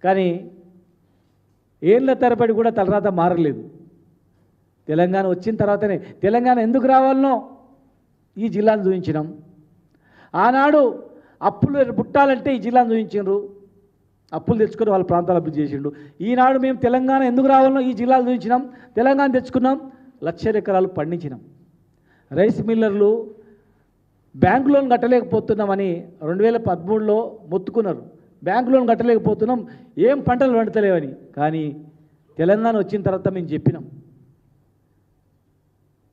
కానీ ఏళ్ళ తరబడి కూడా తలరాత మారలేదు. తెలంగాణ వచ్చిన తర్వాతనే తెలంగాణ ఎందుకు రావాలనో ఈ జిల్లాను చూపించినాం. ఆనాడు అప్పులు పుట్టాలంటే ఈ జిల్లాను చూపించారు, అప్పులు తెచ్చుకొని వాళ్ళ ప్రాంతాలు అభివృద్ధి చేసిండు. ఈనాడు మేము తెలంగాణ ఎందుకు రావాలనో ఈ జిల్లాలు చూపించినాం, తెలంగాణ తెచ్చుకున్నాం, 1,00,000 ఎకరాలు పండించినాం. రైస్ మిల్లర్లు బ్యాంక్ లోన్ కట్టలేకపోతున్నామని 2013లో మొత్తుకున్నారు. బ్యాంక్ లోన్ కట్టలేకపోతున్నాం, ఏం పంటలు పండతలేవని. కానీ తెలంగాణ వచ్చిన తర్వాత మేము చెప్పినాం,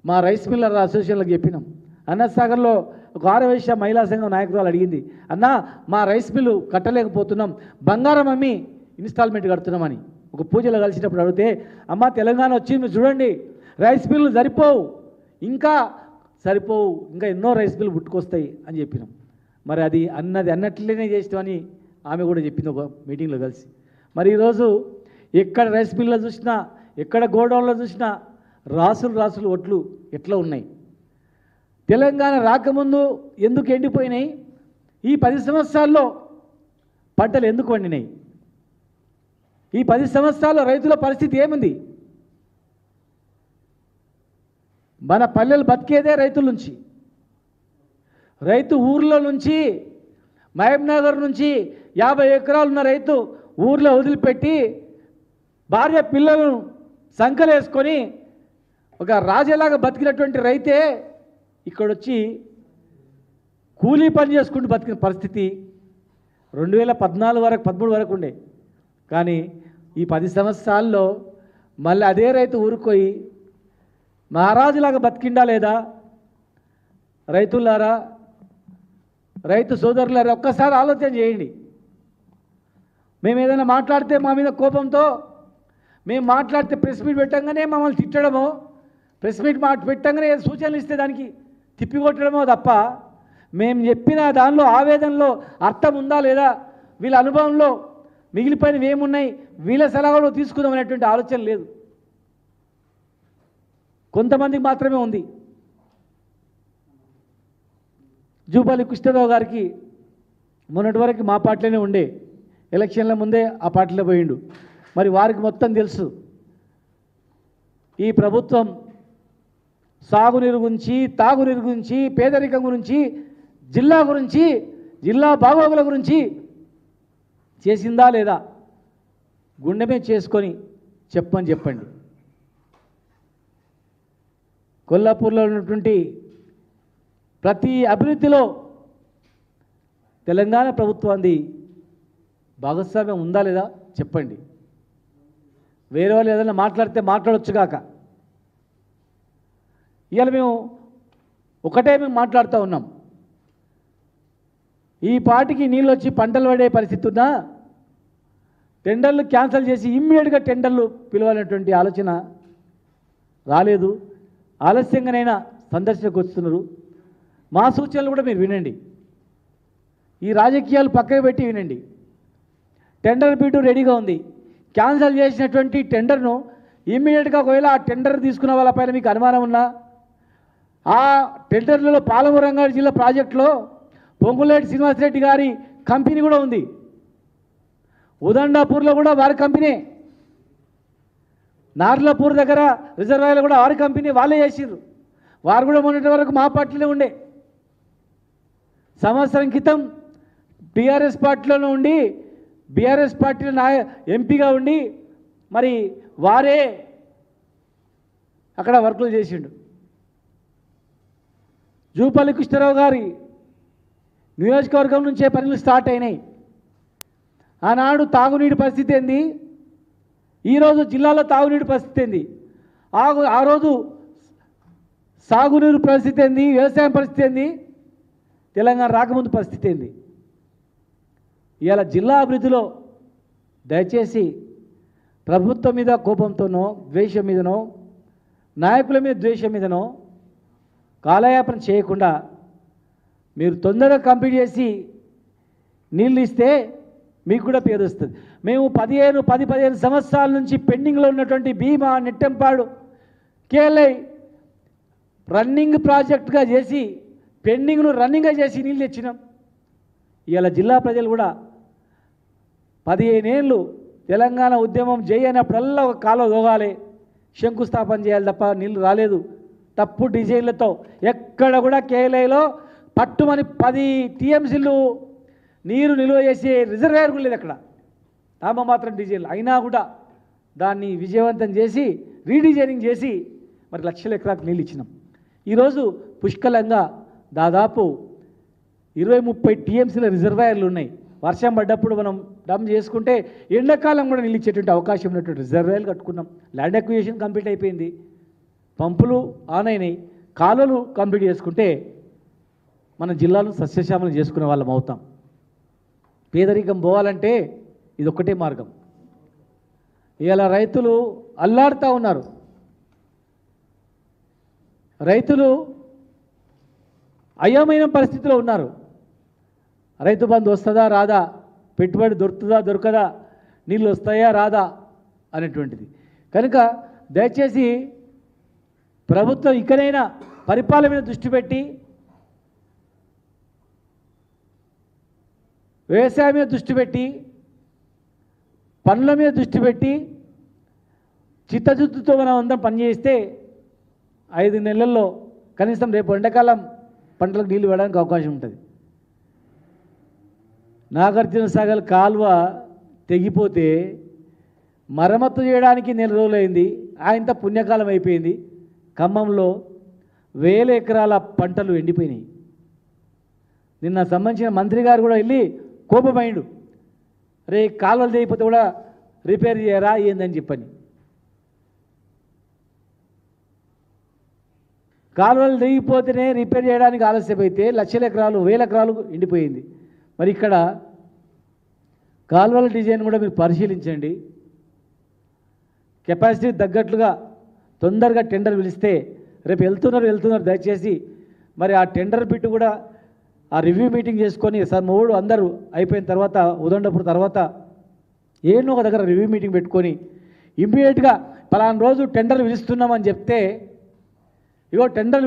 మా రైస్ మిల్లర్ అసోసియేషన్లకు చెప్పినాం. అన్నసాగర్లో ఒక ఆరవైశ్య మహిళా సంఘం నాయకురాలు అడిగింది, అన్నా మా రైస్ మిల్లు కట్టలేకపోతున్నాం, బంగారం అమ్మి ఇన్స్టాల్మెంట్ కడుతున్నామని. ఒక పూజలో కలిసినప్పుడు అడిగితే, అమ్మ తెలంగాణ వచ్చింది మీరు చూడండి, రైస్ మిల్లు సరిపోవు, ఇంకా సరిపోవు, ఇంకా ఎన్నో రైస్ మిల్లు పుట్టుకొస్తాయి అని చెప్పినాం. మరి అది అన్నట్లనే చేస్తామని ఆమె కూడా చెప్పింది ఒక మీటింగ్లో కలిసి. మరి ఈరోజు ఎక్కడ రైస్ మిల్లో చూసినా, ఎక్కడ గోడౌన్లో చూసినా రాసులు ఒట్లు ఎట్లా ఉన్నాయి. తెలంగాణ రాకముందు ఎందుకు ఎండిపోయినాయి, ఈ 10 సంవత్సరాల్లో పంటలు ఎందుకు వండినాయి, ఈ 10 సంవత్సరాల్లో రైతుల పరిస్థితి ఏముంది. మన పల్లెలు బతికేదే రైతుల నుంచి. రైతు ఊర్లో నుంచి మహబూబ్నగర్ నుంచి 50 ఎకరాలు ఉన్న రైతు ఊర్లో వదిలిపెట్టి భార్య పిల్లలను సంకలేసుకొని ఒక రాజేలాగా బతికినటువంటి రైతే ఇక్కడొచ్చి కూలీ పని చేసుకుంటూ బతికిన పరిస్థితి 2014 వరకు 13 వరకు ఉండే. కానీ ఈ 10 సంవత్సరాల్లో మళ్ళీ అదే రైతు ఊరుకోయి మహారాజులాగా బతికిండా లేదా? రైతులారా, రైతు సోదరులారా, ఒక్కసారి ఆలోచన చేయండి. మేము ఏదైనా మాట్లాడితే మా మీద కోపంతో మేము మాట్లాడితే ప్రెస్ మీట్ పెట్టంగానే మమ్మల్ని తిట్టడమో, ప్రెస్ మీట్ పెట్టంగానే సూచనలు ఇస్తే దానికి తిప్పికొట్టడమో తప్ప మేము చెప్పిన దానిలో ఆవేదనలో అర్థం ఉందా లేదా, వీళ్ళ అనుభవంలో మిగిలిపోయినవి ఏమున్నాయి, వీళ్ళ సలహాలు తీసుకుందాం అనేటువంటి ఆలోచన లేదు. కొంతమందికి మాత్రమే ఉంది. జూపల్లి కృష్ణారావు గారికి మొన్నటి వరకు మా పార్టీలోనే ఉండే, ఎలక్షన్ల ముందే ఆ పార్టీలో పోయిండు. మరి వారికి మొత్తం తెలుసు ఈ ప్రభుత్వం సాగునీరు గురించి, తాగునీరు గురించి, పేదరికం గురించి, జిల్లా గురించి, జిల్లా బాగోగుల గురించి చేసిందా లేదా, గుండె మీద చేసుకొని చెప్పండి. కొల్లాపూర్లో ఉన్నటువంటి ప్రతి అభివృద్ధిలో తెలంగాణ ప్రభుత్వాన్ని భాగస్వామ్యం ఉందా లేదా చెప్పండి. వేరే వాళ్ళు ఏదైనా మాట్లాడితే మాట్లాడొచ్చుగాక. ఇవాళ మేము మాట్లాడుతూ ఉన్నాం, ఈ పాటికి నీళ్ళు వచ్చి పంటలు పడే పరిస్థితి ఉన్నా టెండర్లు క్యాన్సిల్ చేసి ఇమ్మీడియట్గా టెండర్లు పిలవాలనేటువంటి ఆలోచన రాలేదు. ఆలస్యంగానైనా సందర్శనకు వస్తున్నారు. మా సూచనలు కూడా మీరు వినండి, ఈ రాజకీయాలు పక్కకు పెట్టి వినండి. టెండర్ బిడ్డు రెడీగా ఉంది. క్యాన్సిల్ చేసినటువంటి టెండర్ను ఇమ్మీడియట్గా ఒకవేళ ఆ టెండర్ తీసుకున్న వాళ్ళపైన మీకు అనుమానం ఉన్నా, ఆ టెండర్లలో పాలమూరు రంగారెడ్డి జిల్లా ప్రాజెక్టులో పొంగులేటి శ్రీనివాసరెడ్డి గారి కంపెనీ కూడా ఉంది. ఉదండాపూర్లో కూడా వారి కంపెనీ, నార్లాపూర్ దగ్గర రిజర్వాయర్లో కూడా వారి కంపెనీ, వాళ్ళే చేసిర్రు. వారు కూడా మొన్నటి వరకు మా పార్టీలో ఉండే. సంవత్సరం క్రితం బీఆర్ఎస్ పార్టీలోనే ఉండి, బీఆర్ఎస్ పార్టీలో ఎంపీగా ఉండి మరి వారే అక్కడ వర్కులు చేసిండు. జూపల్లి కృష్ణారావు గారి నియోజకవర్గం నుంచే పనులు స్టార్ట్ అయినాయి. ఆనాడు తాగునీటి పరిస్థితి ఏంది, ఈరోజు జిల్లాలో తాగునీటి పరిస్థితి ఏంది, ఆ రోజు సాగునీరు పరిస్థితి ఏంది, వ్యవసాయం పరిస్థితి ఏంది, తెలంగాణ రాకముందు పరిస్థితి ఏంది. ఇవాళ జిల్లా అభివృద్ధిలో దయచేసి ప్రభుత్వం మీద కోపంతోనో, ద్వేషం మీదనో, నాయకుల మీద ద్వేషం మీదనో కాలయాపన చేయకుండా మీరు తొందరగా కంప్లీట్ చేసి నీళ్ళు ఇస్తే మీకు కూడా పేరు వస్తుంది. మేము 10-15 సంవత్సరాల నుంచి పెండింగ్లో ఉన్నటువంటి భీమా, నెట్టెంపాడు, కేఎల్ఐ రన్నింగ్ ప్రాజెక్టుగా చేసి పెండింగ్ను రన్నింగ్గా చేసి నీళ్ళు తెచ్చినాం. ఇవాళ జిల్లా ప్రజలు కూడా 15 ఏళ్ళు తెలంగాణ ఉద్యమం జై అయినప్పుడల్లా ఒక కాలువ దోగాలి, శంకుస్థాపన చేయాలి తప్ప నీళ్ళు రాలేదు. తప్పు డిజైన్లతో ఎక్కడ కూడా కేఎల్ఐలో పట్టుమని 10 టీఎంసీలు నీరు నిల్వ చేసే రిజర్వాయర్ కూడా లేదు అక్కడ, నామమాత్రం డిజైన్లు. అయినా కూడా దాన్ని విజయవంతం చేసి రీడిజైనింగ్ చేసి మరి లక్షల ఎకరాలకు నీళ్ళు ఇచ్చినాం. ఈరోజు పుష్కలంగా దాదాపు 20-30 టీఎంసీల రిజర్వాయర్లు ఉన్నాయి. వర్షం పడ్డప్పుడు మనం డమ్ చేసుకుంటే ఎండాకాలం కూడా నీళ్ళు ఇచ్చేటువంటి అవకాశం ఉన్నటువంటి రిజర్వాయర్లు కట్టుకున్నాం. ల్యాండ్ అక్విజిషన్ కంప్లీట్ అయిపోయింది, పంపులు ఆన్ అయినాయి, కాలువలు కంప్లీట్ చేసుకుంటే మన జిల్లాను సస్యశ్యామలం చేసుకునే వాళ్ళం అవుతాం. పేదరికం పోవాలంటే ఇది ఒక్కటే మార్గం. ఇలా రైతులు అల్లాడుతూ ఉన్నారు. రైతులు అయోమయ పరిస్థితిలో ఉన్నారు. రైతు బంధు వస్తుందా రాదా, పెట్టుబడి దొరుకుతుందా దొరకదా, నీళ్ళు వస్తాయా రాదా అనేటువంటిది. కనుక దయచేసి ప్రభుత్వం ఇకనైనా పరిపాలన మీద దృష్టి పెట్టి, వ్యవసాయం మీద దృష్టి పెట్టి, పనుల మీద దృష్టి పెట్టి చిత్తశుద్ధితో మనం అందరం పనిచేస్తే 5 నెలల్లో కనీసం రేపు ఎండాకాలం పంటలకు నీళ్లు వేయడానికి అవకాశం ఉంటుంది. నాగార్జున సాగర్ కాలువ తెగిపోతే మరమ్మతు చేయడానికి 4 రోజులు అయింది. ఆయనంత పుణ్యకాలం అయిపోయింది. ఖమ్మంలో 1000 ఎకరాల పంటలు ఎండిపోయినాయి. నిన్న సంబంధించిన మంత్రి గారు కూడా వెళ్ళి కోపమైండు, రే కాలువలు తెగిపోతే కూడా రిపేర్ చేయరా ఏందని చెప్పని. కాలువలు తెగిపోతేనే రిపేర్ చేయడానికి ఆలస్యమైతే లక్షల ఎకరాలు 1000 ఎకరాలు ఎండిపోయింది. మరి ఇక్కడ కాలువల డిజైన్ కూడా మీరు పరిశీలించండి. కెపాసిటీ తగ్గట్లుగా తొందరగా టెండర్ పిలిస్తే రేపు వెళ్తున్నారు దయచేసి మరి ఆ టెండర్ బిట్టు కూడా ఆ రివ్యూ మీటింగ్ చేసుకొని సార్ మూడు అందరూ అయిపోయిన తర్వాత ఉదండపూర్ తర్వాత ఏనో ఒక దగ్గర రివ్యూ మీటింగ్ పెట్టుకొని ఇమ్మీడియట్గా పలానా రోజు టెండర్ పిలుస్తున్నామని చెప్తే ఇగో టెండర్